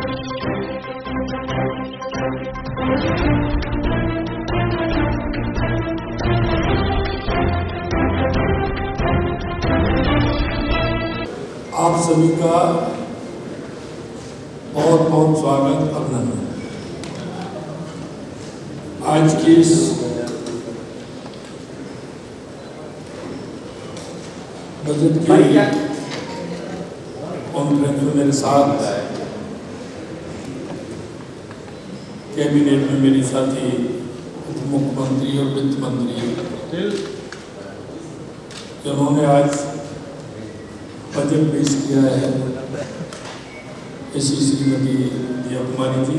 आप सभी का बहुत बहुत स्वागत, अभिनंदन। आज की इस बजट की कॉन्फ्रेंस में मेरे साथ कैबिनेट में मेरे साथी उप मुख्यमंत्री और वित्त मंत्री, जिन्होंने आज बजट पेश किया है, ऐसी श्रीमती दिया कुमारी जी।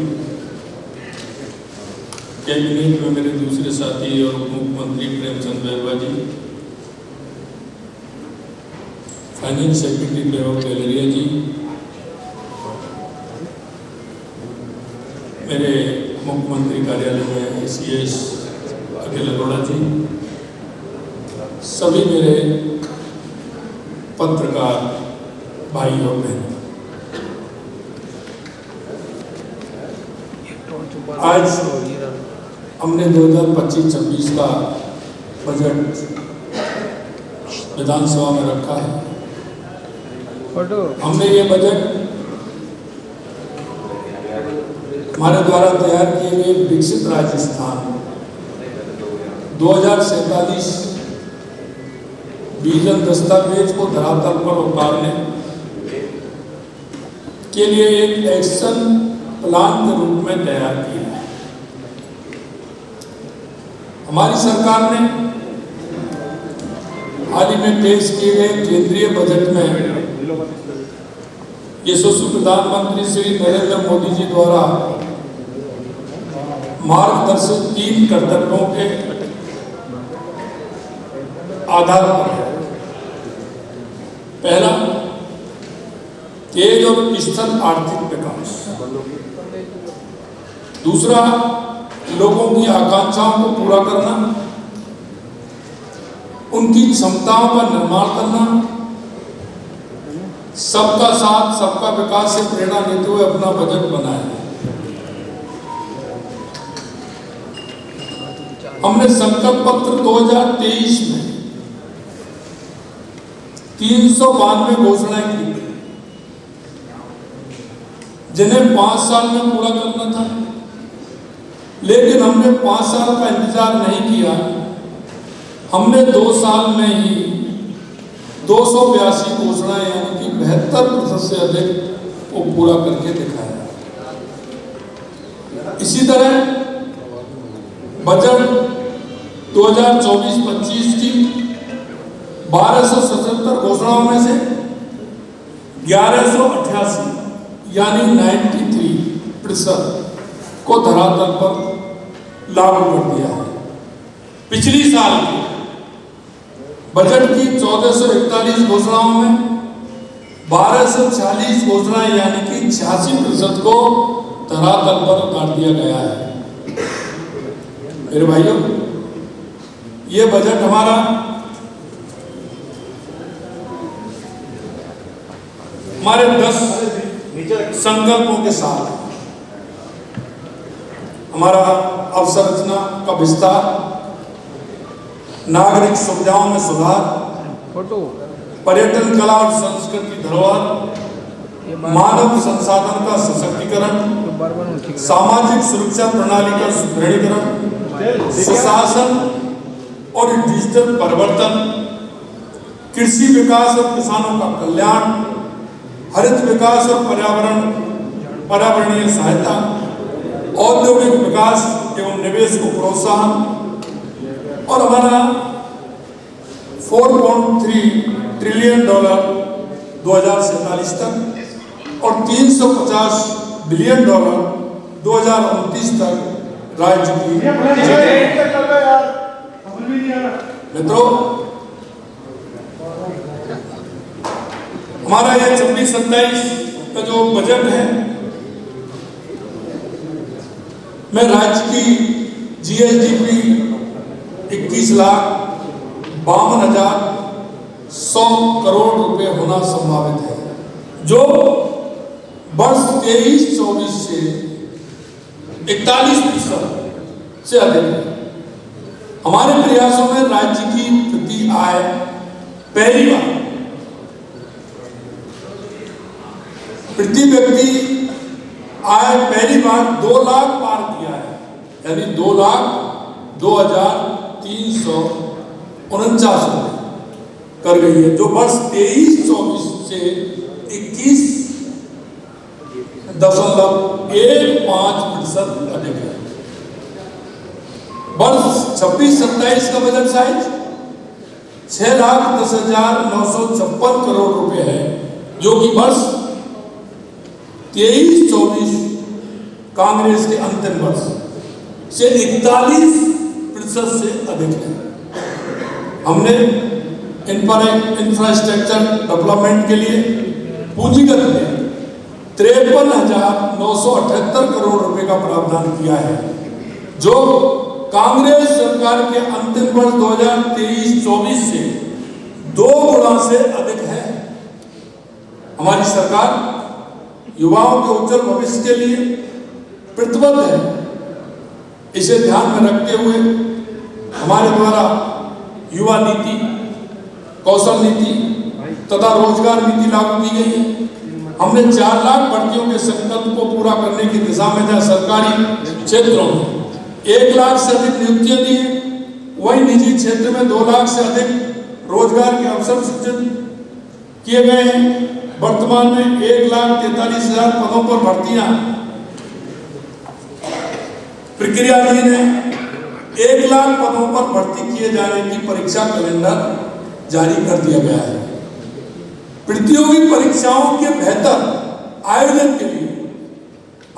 कैबिनेट में मेरे दूसरे साथी और उप मुख्यमंत्री प्रेमचंद बैरवा जी, फाइनेंस सेक्रेटरी वैभव गैलेरिया जी, मेरे मुख्यमंत्री कार्यालय में ACS अखिल अरोड़ा जी, सभी मेरे पत्रकार भाई और बहन, आज हमने 2025-26 का बजट विधानसभा में रखा है। हमने ये बजट हमारे द्वारा तैयार किए गए विकसित राजस्थान 2047 विजन दस्तावेज को धरातल पर उतारने के लिए एक एक्शन प्लान के रूप में तैयार किया है। हमारी सरकार ने हाल ही में पेश किए गए केंद्रीय बजट में यशस्वी प्रधानमंत्री श्री नरेंद्र मोदी जी द्वारा मार्गदर्शित 3 कर्तव्यों के आधार पर है। पहला, तेज और स्थल आर्थिक विकास। दूसरा, लोगों की आकांक्षाओं को पूरा करना, उनकी क्षमताओं का निर्माण करना, सबका साथ सबका विकास से प्रेरणा लेते हुए अपना बजट बनाया। हमने संकल्प पत्र 2023 में 392 घोषणाएं की, जिन्हें 5 साल में पूरा करना था, लेकिन हमने 5 साल का इंतजार नहीं किया। हमने 2 साल में ही 282 घोषणाएं यानी कि 72% से अधिक को पूरा करके दिखाया। इसी तरह बजट 2024-25 की 1277 घोषणाओं में से 1188 यानी 93% को धरातल पर लागू कर दिया है। पिछली साल की बजट की 1441 घोषणाओं में 1240 घोषणाएं यानी कि 86% को धरातल पर उतार दिया गया है। मेरे भाइयों, ये बजट हमारा हमारे 10 संकल्पों के साथ हमारा अवसंरचना का विस्तार, नागरिक सुविधाओं में सुधार, पर्यटन, कला और संस्कृति धरोहर, मानव संसाधन का सशक्तिकरण, सामाजिक सुरक्षा प्रणाली का सुदृढ़ीकरण, सुशासन और डिजिटल परिवर्तन, कृषि विकास और किसानों का कल्याण, हरित विकास और पर्यावरणीय सहायता, औद्योगिक विकास एवं निवेश को प्रोत्साहन, और हमारा $4.3 ट्रिलियन 2047 तक और $350 बिलियन 2029 तक राज्य की। मित्रों, हमारा ये 26-27 का जो बजट है, में राज्य की GSDP 21,52,100 करोड़ रुपए होना संभावित है, जो वर्ष 23-24 से 41% से अधिक है। हमारे प्रयासों में राज्य की प्रति आय पहली बार प्रति व्यक्ति आय पहली बार 2 लाख पार किया है, यानी 2,02,349 कर गई है, जो वर्ष 23-24 से 21.15% अधिक है। वर्ष 26-27 का बजट साइज 6,10,956 करोड़ रुपए है, जो कि वर्ष 23-24 कांग्रेस के अंतिम वर्ष से 41% से अधिक है। हमने इंफ्रास्ट्रक्चर डेवलपमेंट के लिए पूंजीगत में 53,978 करोड़ रुपए का प्रावधान किया है, जो कांग्रेस सरकार के अंतिम वर्ष 2023-24 से 2 गुना से अधिक है। हमारी सरकार युवाओं के उज्जवल भविष्य के लिए प्रतिबद्ध है। इसे ध्यान में रखते हुए हमारे द्वारा युवा नीति, कौशल नीति तथा रोजगार नीति लागू की गई है। हमने 4 लाख भर्तियों के संकल्प को पूरा करने की दिशा में जहां सरकारी क्षेत्रों में 1 लाख से अधिक नियुक्तियां दी है, वहीं निजी क्षेत्र में 2 लाख से अधिक रोजगार के अवसर सृजित किए गए हैं। वर्तमान में 1,43,000 पदों पर भर्तियां प्रक्रियाधीन है। 1 लाख पदों पर भर्ती किए जाने की परीक्षा कैलेंडर जारी कर दिया गया है। प्रतियोगी परीक्षाओं के बेहतर आयोजन के लिए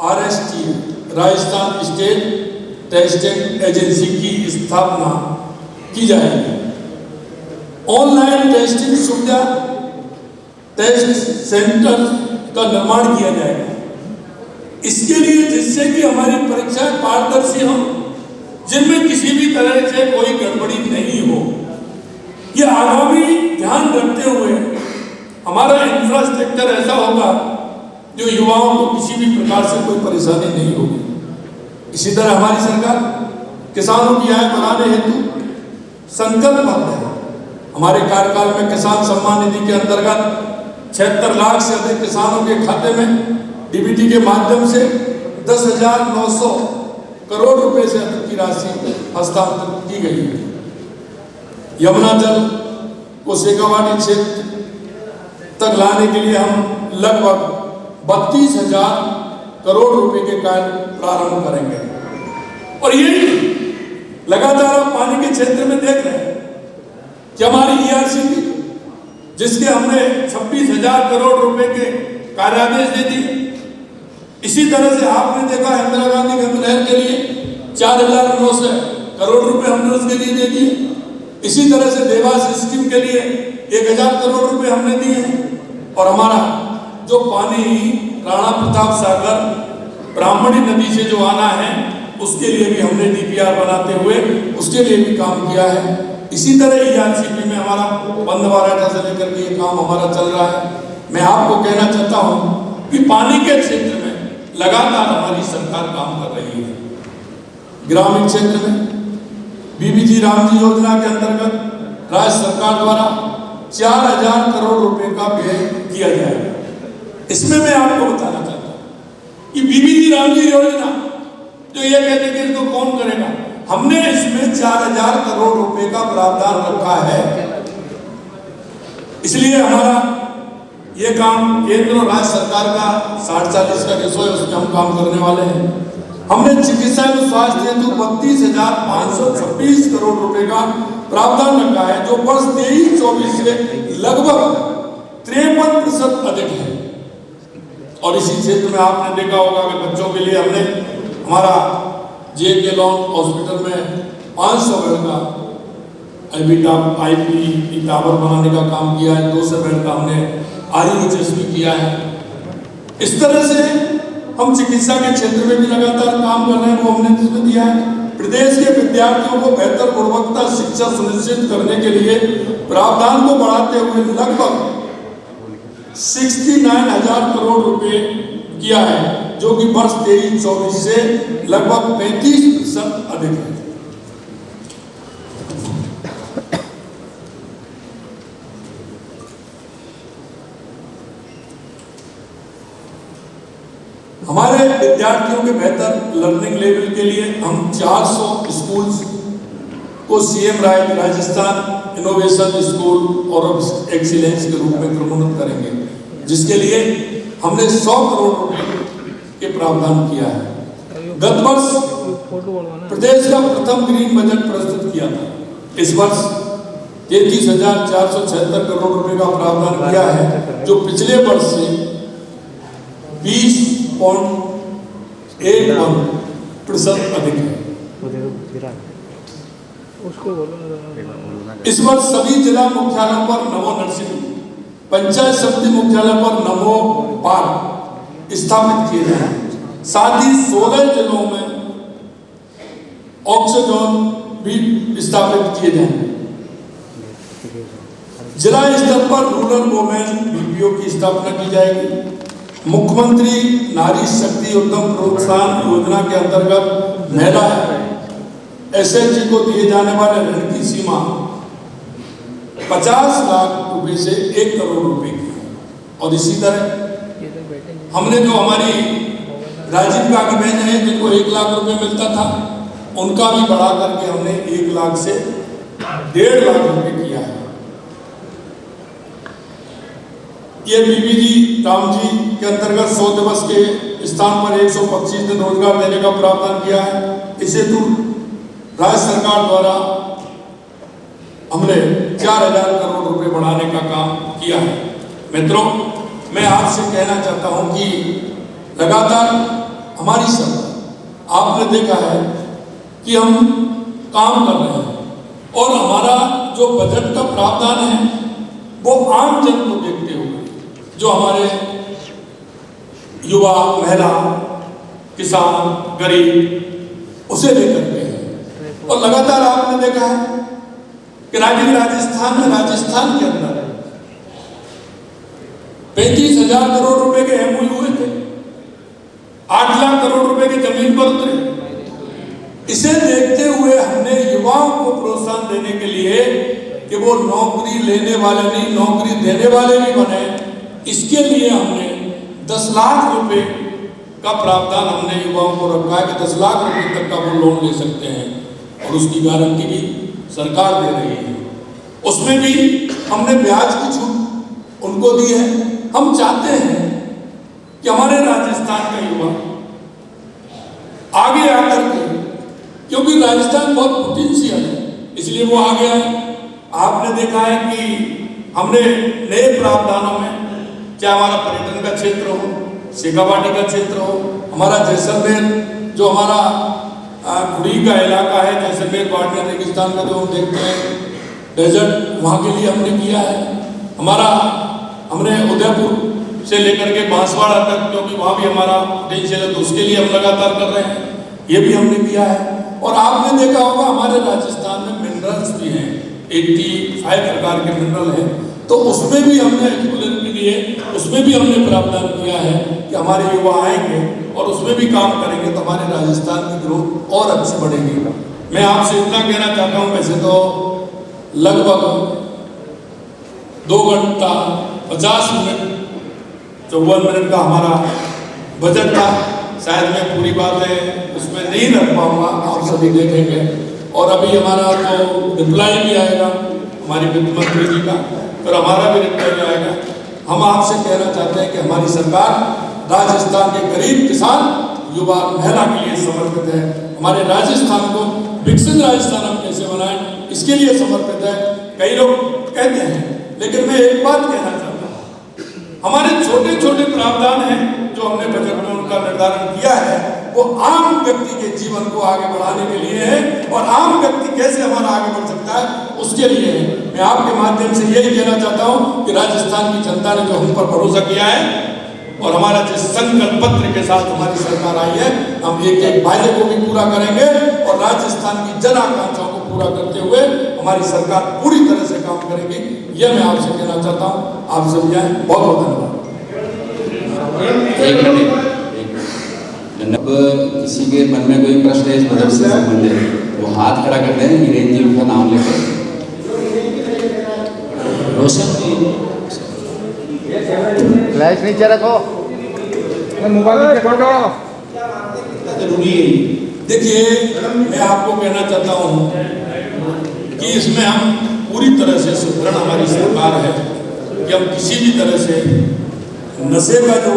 RST Rajasthan state testing agency की स्थापना की जाएगी। ऑनलाइन टेस्टिंग सुविधा टेस्ट सेंटर का निर्माण किया जाएगा। इसके लिए जिससे कि हमारी परीक्षाएं पारदर्शी हो, जिनमें किसी भी तरह से कोई गड़बड़ी नहीं हो। ये आगामी ध्यान रखते हुए हमारा इंफ्रास्ट्रक्चर ऐसा होगा जो युवाओं को किसी भी प्रकार से कोई परेशानी नहीं होगी। इसी तरह हमारी सरकार किसानों की आय बढ़ाने हेतु संकल्पबद्ध है। हमारे कार्यकाल में किसान सम्मान निधि के अंतर्गत 76 लाख से अधिक किसानों के खाते में डीबीटी के माध्यम से 10,900 करोड़ रुपए से अधिक की राशि हस्तांतरित की गई है। यमुना जल को शेखावाटी क्षेत्र तक लाने के लिए हम लगभग 32,000 करोड़ रुपए के कार्य प्रारंभ करेंगे। और ये लगातार आप पानी के क्षेत्र में देख रहे हैं कि हमारी ERCP, जिसके हमने 26,000 करोड़ रुपए के कार्यादेश दे दिए। इसी तरह से आपने देखा इंदिरा गांधी गंगा नहर के लिए 4,900 करोड़ रुपए हमने उसके लिए दे दिए। इसी तरह से देवास स्कीम के लिए 1,000 करोड़ रुपए हमने दिए हैं। और हमारा जो पानी राणा प्रताप सागर ब्राह्मणी नदी से जो आना है, उसके लिए भी हमने DPR बनाते हुए उसके लिए भी काम किया है। इसी तरह ERCP में हमारा बंदवाराठा से लेकर के ये काम हमारा चल रहा है। मैं आपको कहना चाहता हूँ कि पानी के क्षेत्र में लगातार हमारी सरकार काम कर रही है। ग्रामीण क्षेत्र में BBG रामजी योजना के अंतर्गत राज्य सरकार द्वारा 4,000 करोड़ रुपए का व्यय किया जाएगा। इसमें मैं आपको बताना चाहता हूँ कि BBG रामजी योजना जो ये कहते हैं इसको कौन करेगा, हमने इसमें 4,000 करोड़ रुपए का प्रावधान रखा है। इसलिए हमारा ये काम केंद्र और राज्य सरकार का 60-40 का रेशो है, उसमें हम काम करने वाले हैं। हमने चिकित्सा एवं स्वास्थ्य हेतु 32,526 करोड़ रुपए का प्रावधान रखा है, जो वर्ष 23-24 से लगभग 53% अधिक है। और इसी क्षेत्र में आपने देखा होगा कि बच्चों के लिए हमने हमारा JK लॉन्ग हॉस्पिटल में 500 बेड का IP टावर बनाने का काम किया है। 200 बेड का हमने RUHS भी किया है। इस तरह से हम चिकित्सा के क्षेत्र में भी लगातार काम कर रहे हैं, वो हमने जिसमें दिया है। प्रदेश के विद्यार्थियों को बेहतर गुणवत्ता शिक्षा सुनिश्चित करने के लिए प्रावधान को बढ़ाते हुए लगभग 69,000 करोड़ रुपए किया है, जो कि वर्ष 23-24 से लगभग 35% अधिक है। हमारे विद्यार्थियों के बेहतर लर्निंग लेवल के लिए हम 400 स्कूल्स को सीएम राजस्थान इनोवेशन स्कूल और एक्सीलेंस के रूप में प्रोमोट करेंगे, जिसके लिए हमने 100 करोड़ रुपए के प्रावधान किया है। गत वर्ष प्रदेश का प्रथम ग्रीन बजट प्रस्तुत किया था। इस वर्ष 33,476 करोड़ रुपए का प्रावधान किया है, जो पिछले वर्ष से 20.81% अधिक है। इस वर्ष सभी जिला मुख्यालयों पर नमो नर्सिंग, पंचायत समिति मुख्यालय पर नमो पार्क स्थापित किए जाएंगे। साथ ही 16 जिलों में ऑक्सीजन भी स्थापित किए जाएंगे। जिला स्तर पर रूरल वुमेन बीपीओ की स्थापना की जाएगी। मुख्यमंत्री नारी शक्ति उद्यम प्रोत्साहन योजना के अंतर्गत महिला एसएचजी को दिए जाने वाले ऋण की सीमा 50 लाख रुपए से 1 करोड़ रुपए की है। और इसी तरह हमने जो हमारी राजीव गांधी बहन है, जिनको 1 लाख रुपए मिलता था, उनका भी बढ़ा करके हमने 1 लाख से 1.5 लाख रुपए किया है। ये बीबीजी रामजी के अंतर्गत 100 दिवस के स्थान पर 125 दिन रोजगार देने का प्रावधान किया है। इस हेतु राज्य सरकार द्वारा हमने 4,000 करोड़ रुपए बढ़ाने का काम किया है। मित्रों, मैं आपसे कहना चाहता हूं कि लगातार हमारी सरकार, आपने देखा है कि हम काम कर रहे हैं और हमारा जो बजट का प्रावधान है वो आम जन को देखते हुए, जो हमारे युवा, महिला, किसान, गरीब, उसे लेकर के है। और लगातार आपने देखा है कि राजस्थान के अंदर 35,000 करोड़ रुपए के एमओयू हुए थे, 8 लाख करोड़ रुपए की जमीन पर उतरे। इसे देखते हुए हमने युवाओं को प्रोत्साहन देने के लिए कि वो नौकरी लेने वाले नहीं, नौकरी देने वाले भी बने, इसके लिए हमने 10 लाख रुपए का प्रावधान हमने युवाओं को रखा है कि 10 लाख रुपए तक का वो लोन ले सकते हैं और उसकी गारंटी भी सरकार दे रही है। उसमें भी हमने ब्याज की छूट उनको दी है। हम चाहते हैं कि हमारे राजस्थान का युवा आगे आकर के, क्योंकि राजस्थान बहुत पोटेंशियल है, इसलिए वो आगे आए। आपने देखा है कि हमने नए प्रावधानों में, चाहे हमारा पर्यटन का क्षेत्र हो, शेखावाटी का क्षेत्र हो, हमारा जैसलमेर जो हमारा खुड़ी का इलाका है, जैसलमेर बाड़मेर रेगिस्तान का जो हम देखते हैं डेजर्ट, वहाँ के लिए हमने किया है। हमने उदयपुर से लेकर के बांसवाड़ा तक, क्योंकि वहाँ भी हमारा पोटेंशियल है, तो उसके लिए हम लगातार कर रहे हैं, ये भी हमने किया है। और आपने देखा होगा हमारे राजस्थान में मिनरल्स भी हैं, 85 प्रकार के मिनरल हैं, तो उसमें भी हमने एक्सप्लोर के लिए उसमें भी हमने प्रावधान किया है कि हमारे युवा आएंगे और उसमें भी काम करेंगे तो हमारे राजस्थान की ग्रोथ और अच्छी बढ़ेगी। मैं आपसे इतना कहना चाहता हूँ, वैसे तो लगभग 2 घंटा 50 मिनट 54 मिनट का हमारा बजट था, शायद मैं पूरी बातें उसमें नहीं रख पाऊंगा, आप सभी देखेंगे। और अभी हमारा तो रिप्लाई भी आएगा हमारी वित्त मंत्री जी का, फिर हमारा भी रिप्लाई आएगा। हम आपसे कहना चाहते हैं कि हमारी सरकार राजस्थान के गरीब किसान, युवा, महिला के लिए समर्पित है। हमारे राजस्थान को विकसित राजस्थान हम कैसे बनाएं, इसके लिए समर्पित है। कई लोग कहते हैं, लेकिन मैं एक बात कहना चाहता हूँ, हमारे छोटे छोटे प्रावधान हैं जो हमने बजट में उनका निर्धारण किया है, वो आम व्यक्ति के जीवन को आगे बढ़ाने के लिए है और आम व्यक्ति कैसे हमारा आगे बढ़ सकता है उसके लिए है। मैं आपके माध्यम से यही कहना चाहता हूँ कि राजस्थान की जनता ने जो हम पर भरोसा किया है और हमारा जिस संकल्प पत्र के साथ हमारी सरकार आई है, हम एक एक वायदे को भी पूरा करेंगे और राजस्थान की जन आकांक्षाओं को पूरा करते हुए हमारी सरकार पूरी तरह से काम करेगी। यह मैं आपसे कहना चाहता हूँ। आप सभी आए, बहुत बहुत धन्यवाद। अब किसी के मन में कोई प्रश्न है इस बजट से संबंधित, वो हाथ खड़ा करते हैं, हिरेन जी उनका नाम लेकर। रोशन जी, फ्लैश नीचे रखो, मोबाइल नीचे रखो। जरूरी है। देखिए, मैं आपको कहना चाहता हूँ कि इसमें हम पूरी तरह से सुदृढ़ हमारी सरकार है कि हम किसी भी तरह से नशे का जो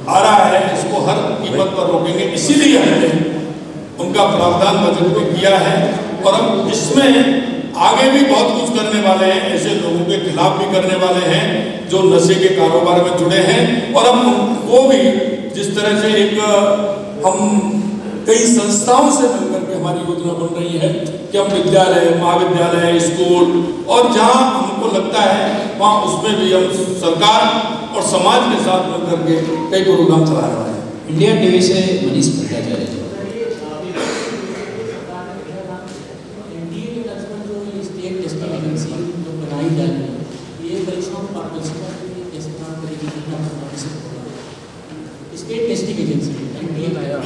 आ रहा है इसको हर कीमत पर रोकेंगे। इसीलिए हमने उनका प्रावधान बजट में किया है और हम इसमें आगे भी बहुत कुछ करने वाले हैं, ऐसे लोगों के खिलाफ भी करने वाले हैं जो नशे के कारोबार में जुड़े हैं। और हम उनको भी जिस तरह से एक हम कई संस्थाओं से मिलकर के हमारी योजना बन रही है कि हम विद्यालय, महाविद्यालय, स्कूल और जहां हमको लगता है वहां उसमें भी हम सरकार और समाज के साथ मिलकर के कई प्रोग्राम चला रहे हैं। इंडिया टीवी से मनीष भट्टाचार्य।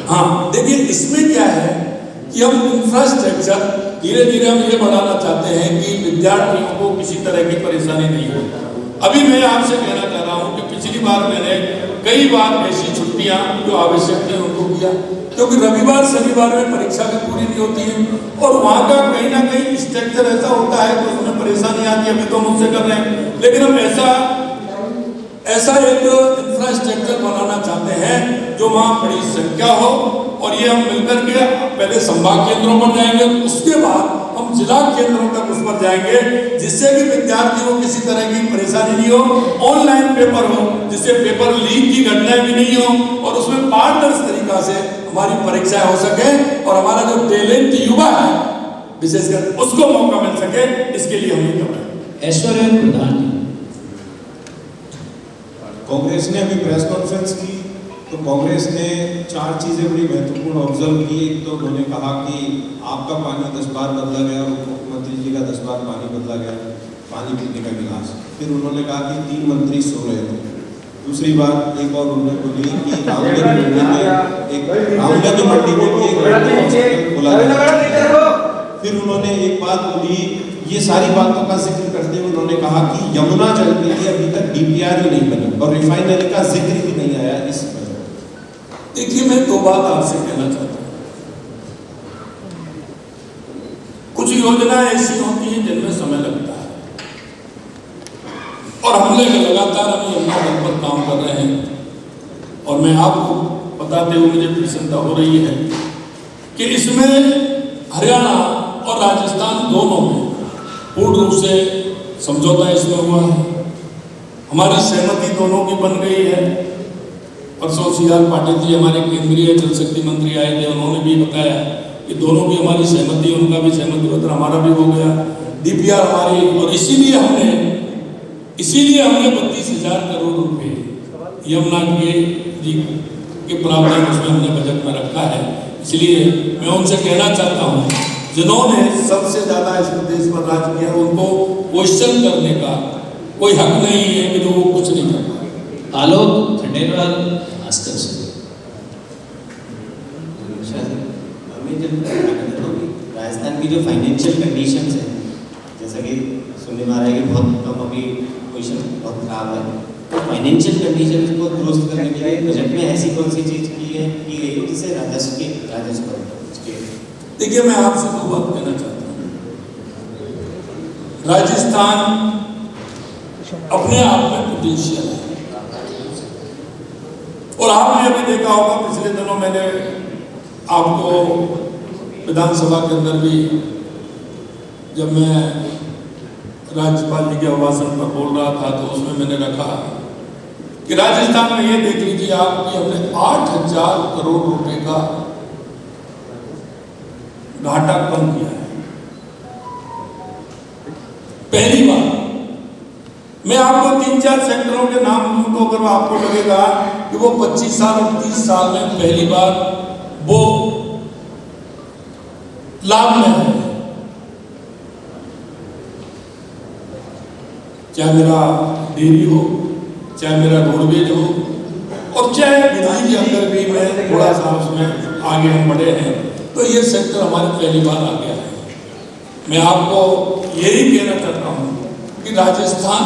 हाँ, देखिए इसमें क्या है कि हम इंफ्रास्ट्रक्चर धीरे धीरे हम ये बढ़ाना चाहते हैं कि विद्यार्थियों को किसी तरह की परेशानी नहीं हो। अभी मैं आपसे कहना चाह रहा हूँ कि पिछली बार मैंने कई बार ऐसी छुट्टियां जो आवश्यक थी उनको किया, क्योंकि रविवार शनिवार में परीक्षा भी पूरी नहीं होती है और वहाँ का कहीं ना कहीं स्ट्रक्चर ऐसा होता है तो उसमें परेशानी आती है। अभी तो हम उससे कर रहे हैं, लेकिन हम ऐसा एक इंफ्रास्ट्रक्चर बनाना चाहते हैं जो वहाँ बड़ी संख्या हो और ये हम मिलकर के पहले संभाग केंद्रों पर जाएंगे, उसके बाद हम जिला केंद्रों तक उस पर जाएंगे, जिससे कि विद्यार्थियों को किसी तरह की परेशानी नहीं हो। ऑनलाइन पेपर हो जिससे पेपर लीक की घटनाएं भी नहीं हो और उसमें पारदर्शी तरीका से हमारी परीक्षाएं हो सके और हमारा जो टैलेंट युवा है विशेषकर उसको मौका मिल सके, इसके लिए हम ये कर रहे हैं। ऐश्वर्या प्रधान। कांग्रेस ने अभी प्रेस कॉन्फ्रेंस की तो कांग्रेस ने 4 चीजें बड़ी महत्वपूर्ण ऑब्जर्व की। एक तो उन्होंने कहा कि आपका पानी 10 बार बदला गया, मुख्यमंत्री जी का 10 बार पानी बदला गया, पानी पीने का गिलास। फिर उन्होंने कहा कि 3 मंत्री सो रहे थे। दूसरी बात एक और उन्होंने बोली कि रामगंज मंडी में एक खुला गया। फिर उन्होंने एक बात बोली, ये सारी बातों का जिक्र करते हुए उन्होंने कहा कि यमुना जल के लिए अभी तक डीपीआर ही नहीं बनी और रिफाइनरी का जिक्र ही नहीं आया इस बजट। देखिए, मैं 2 बात आपसे कहना चाहता हूँ। कुछ योजनाएं ऐसी होती हैं जिनमें समय लगता है और हम लगातार हम यमुना जल पर काम कर रहे हैं और मैं आपको बताते हुए मुझे प्रसन्नता हो रही है कि इसमें हरियाणा और राजस्थान दोनों में पूर्ण रूप से समझौता इसमें हुआ है। हमारी सहमति दोनों की बन गई है। परसों CR पाटिल जी हमारे केंद्रीय जल शक्ति मंत्री आए थे, उन्होंने भी बताया कि दोनों की हमारी सहमति, उनका भी सहमति पत्र हमारा भी हो गया, DPR हमारी। और इसीलिए हमने 32,000 करोड़ रुपए यमुना के प्रावधान उसमें हमने बजट में रखा है। इसलिए मैं उनसे कहना चाहता हूँ जिन्होंने सबसे ज्यादा इस प्रदेश पर राज किया उनको क्वेश्चन करने का कोई हक नहीं है कि जो वो कुछ नहीं कर पाए। आलोक खंडेलवाल भास्कर से। राजस्थान की जो फाइनेंशियल कंडीशंस है, जैसा कि सुनने में आ रहा है कि बहुत कम अभी पोजीशन बहुत खराब है, तो फाइनेंशियल कंडीशंस को दुरुस्त करने के लिए बजट में ऐसी कौन सी चीज की गई है जिससे राजस्व देखिए, मैं आपसे 2 बात कहना चाहता हूँ। राजस्थान अपने आप में पोटेंशियल है और आपने अभी देखा होगा पिछले दिनों मैंने आपको विधानसभा के अंदर भी जब मैं राज्यपाल जी के अभिभाषण पर बोल रहा था तो उसमें मैंने रखा कि राजस्थान में ये देख लीजिए आप कि हमने 8,000 करोड़ रुपए का घाटा कम किया है। पहली बार मैं आपको 3-4 सेक्टरों के नाम दूं तो अगर आपको लगेगा कि वो 25 साल और 30 साल में पहली बार वो लाभ में है। चाहे मेरा डेयरी हो, चाहे मेरा रोडवेज हो और चाहे बिजली के अंदर भी मैं थोड़ा सा उसमें आगे हम बढ़े हैं, तो ये सेक्टर हमारे पहली बार आ गया है। मैं आपको यही कहना चाहता हूँ कि राजस्थान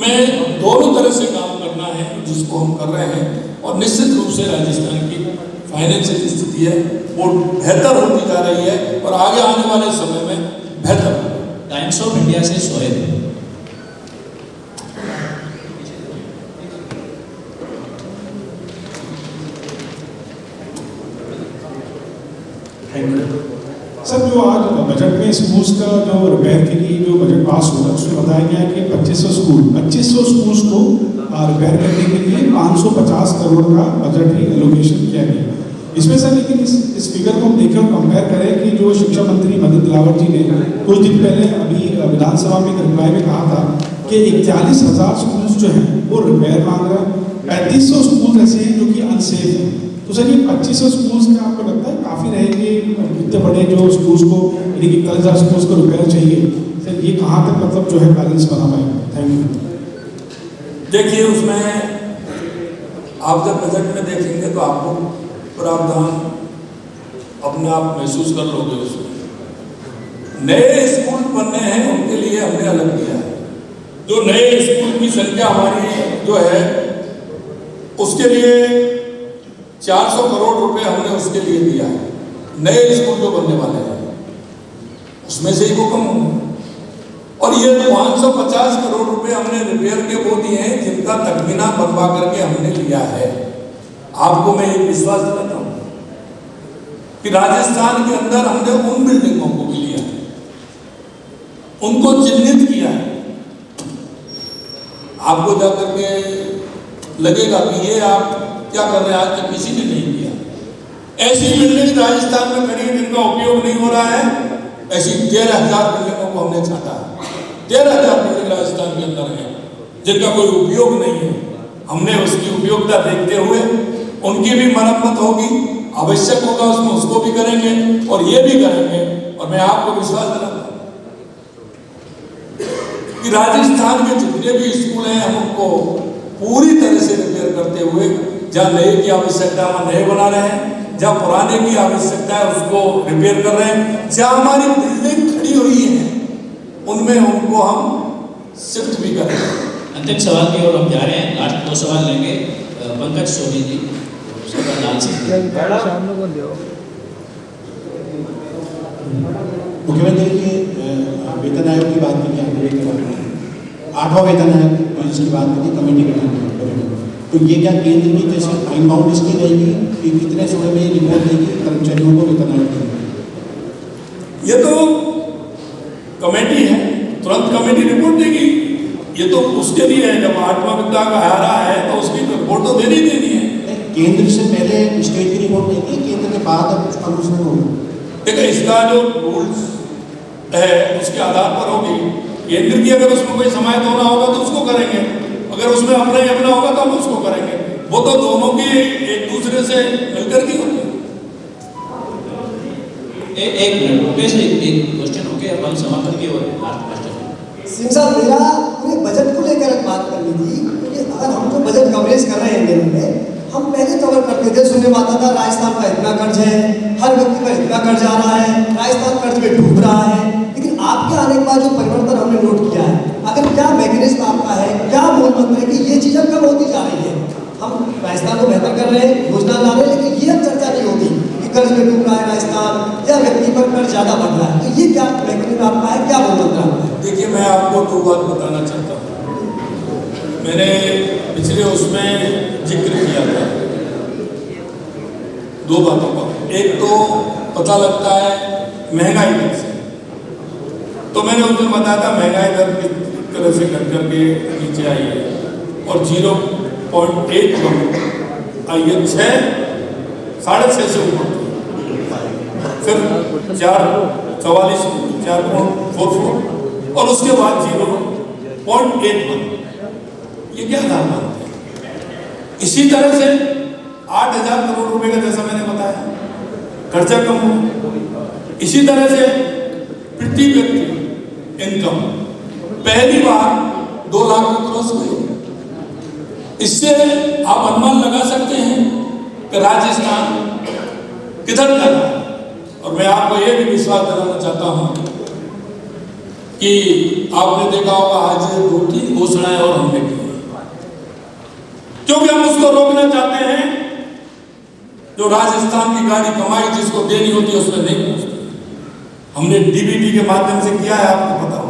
में दोनों तरह से काम करना है, जिसको हम कर रहे हैं, और निश्चित रूप से राजस्थान की फाइनेंशियल स्थिति है वो बेहतर होती जा रही है और आगे आने वाले समय में बेहतर होगा। टाइम्स ऑफ इंडिया से सोहेल। सर, जो आज बजट में स्कूल्स का जो रिपेयर के लिए जो बजट पास हुआ उसमें बताया गया है कि 2500 स्कूल्स को रिपेयर करने के लिए 550 करोड़ का बजटरी एलोकेशन किया गया। इसमें सर लेकिन इस फिगर को हम देखें और कंपेयर करें कि जो शिक्षा मंत्री मदन दिलावर जी ने कुछ दिन पहले अभी विधानसभा में एक रिप्लाई में कहा था कि 41,000 स्कूल्स जो हैं वो रिपेयर मांग रहे हैं, 3500 स्कूल ऐसे हैं जो कि अनसेफ हैं। तो सर ये 2500 स्कूल्स का आपको लगता है काफ़ी रहेंगे इतने बड़े जो स्कूल्स को, यानी कि 41,000 स्कूल्स को रिपेयर चाहिए, सर ये कहाँ तक मतलब जो है बैलेंस बना पाएगा? Thank you. देखिए, उसमें आप जब बजट में देखेंगे तो आपको प्रावधान अपने आप महसूस कर लोगे। उसमें नए स्कूल बनने हैं उनके लिए हमने अलग किया है। जो नए स्कूल की संख्या हमारी जो है उसके लिए 400 करोड़ रुपए हमने उसके लिए दिया है। नए स्कूल जो बनने वाले हैं उसमें से ही वो कम होंगे। और ये 550 करोड़ रुपए हमने रिपेयर के वो दिए हैं जिनका तखमीना बनवा करके हमने लिया है। आपको मैं एक विश्वास दिलाता हूँ कि राजस्थान के अंदर हमने उन बिल्डिंगों को भी लिया है, उनको चिन्हित किया है। आपको जाकर के लगेगा कि ये आप क्या कर रहे हैं, आज तक किसी ने नहीं किया। ऐसी बिल्डिंग राजस्थान में खड़ी है जिनका उपयोग नहीं हो रहा है, ऐसी 13,000 बिल्डिंगों को हमने छांटा है। 13,000 बिल्डिंग राजस्थान के अंदर है जिनका कोई उपयोग नहीं है। हमने उसकी उपयोगिता देखते हुए उनकी भी मरम्मत होगी, आवश्यक होगा उसमें उसको भी करेंगे और ये भी करेंगे। और मैं आपको विश्वास दिलाता हूं कि राजस्थान के जितने भी स्कूल हैं हम उनको पूरी तरह से रिपेयर करते हुए, जहाँ नए की आवश्यकता है वहाँ नए बना रहे हैं, जहाँ पुराने की आवश्यकता है उसको रिपेयर कर रहे हैं, जहाँ हमारी बिल्डिंग खड़ी हुई है उनमें उनको हम शिफ्ट भी कर रहे हैं। अंतिम सवाल की ओर हम जा रहे हैं। लास्ट 2 सवाल लेंगे। पंकज सोनी जी, मुख्यमंत्री जी वेतन आयोग की बात की, 8वां वेतन आयोग जिसकी बात की कमेटी गठन, तो ये क्या केंद्र की जैसे टाइम बाउंड इसकी रहेगी कि कितने समय में रिपोर्ट देगी कर्मचारियों को वेतन आयोग देगी? ये तो कमेटी है, तुरंत कमेटी रिपोर्ट देगी। ये तो उसके लिए है, जब 8वां वित्त आयोग आ रहा है तो उसकी रिपोर्ट तो देनी है। केंद्र से पहले स्टेट की रिपोर्ट नहीं थी, केंद्र के बाद अब कुछ अनुसरण होगा। देखिए, इसका जो रूल्स है उसके आधार पर होगी। केंद्र की अगर उसमें कोई समायत होना होगा तो उसको करेंगे, अगर उसमें अपना होगा तो हम उसको करेंगे। वो तो दोनों की एक दूसरे से मिलकर की होती है। एक मिनट रुपये से एक क्वेश्चन हो गया, अब हम समापन की ओर लास्ट क्वेश्चन। सिंह साहब, मेरा पूरे बजट को लेकर एक बात करनी थी, क्योंकि अगर हम जो बजट कवरेज कर रहे हैं दिल्ली में, हम पहले कवर करते थे, सुनने में आता था राजस्थान का इतना कर्ज है, हर व्यक्ति का इतना कर्ज आ रहा है, राजस्थान कर्ज में डूब रहा है। लेकिन आपके आने के बाद जो परिवर्तन हमने नोट किया है, अगर क्या मैकेनिज्म आपका है, क्या मूल मंत्र है कि ये चीज़ें कब होती जा रही है? हम राजस्थान को बेहतर कर रहे हैं, योजना ला रहे हैं, लेकिन ये अब चर्चा नहीं होती कि कर्ज में डूब रहा है राजस्थान या व्यक्ति पर कर्ज ज़्यादा बढ़ रहा है। तो ये क्या मैकेनिज्म आपका है, क्या मूल मंत्र आपका है? देखिए, मैं आपको 2 बात बताना चाहता हूँ। मैंने पिछले उसमें जिक्र किया था 2 बातों का। एक तो पता लगता है महंगाई दर से, तो मैंने उस दिन बताया था महंगाई दर किस तरह से घट करके नीचे आई है और 0.8 आई है, 6.5 से ऊपर, फिर 4.44 और उसके बाद 0.81। ये क्या धारणा है? इसी तरह से 8,000 करोड़ रुपए का, जैसा मैंने बताया, खर्चा कम हो। इसी तरह से प्रति व्यक्ति इनकम पहली बार 2 लाख को क्रॉस हुई। इससे आप अनुमान लगा सकते हैं कि राजस्थान किधर जा रहा है। और मैं आपको ये भी विश्वास दिलाना चाहता हूं कि आपने देखा होगा आज 2-3 घोषणाएं और हमने की, क्योंकि हम उसको रोकना चाहते हैं जो राजस्थान की गाड़ी कमाई जिसको देनी होती है उसमें नहीं पहुंचती। हमने डीबीटी के माध्यम से किया है, आपको पता हो।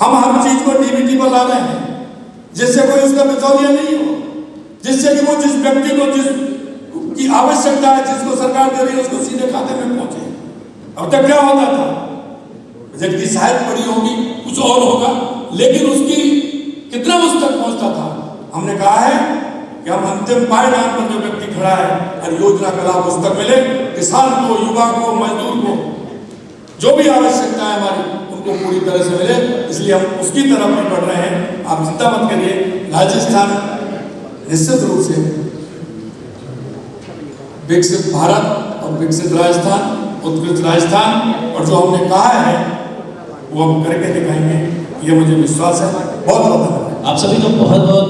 हम हर चीज को डीबीटी पर ला रहे हैं जिससे कोई उसका बिचौलिया नहीं हो, जिससे कि वो जिस व्यक्ति को जिस की आवश्यकता है, जिसको सरकार दे रही है, उसको सीधे खाते में पहुंचे। अब तक क्या होता था, बजट की शायद बड़ी होगी, कुछ और होगा, लेकिन उसकी कितना उस तक पहुंचता था। हमने कहा है कि हम अंतिम पायदान पर जो व्यक्ति खड़ा है, हर योजना का लाभ उस तक मिले, किसान को, युवा को, मजदूर को, जो भी आवश्यकता है हमारी, उनको पूरी तरह से मिले। इसलिए हम उसकी तरफ भी बढ़ रहे हैं। आप चिंता मत करिए, राजस्थान निश्चित रूप से विकसित भारत और विकसित राजस्थान, उत्कृष्ट राजस्थान, और जो हमने कहा है वो हम करके दिखाएंगे, ये मुझे विश्वास है। बहुत बहुत धन्यवाद। आप सभी को बहुत बहुत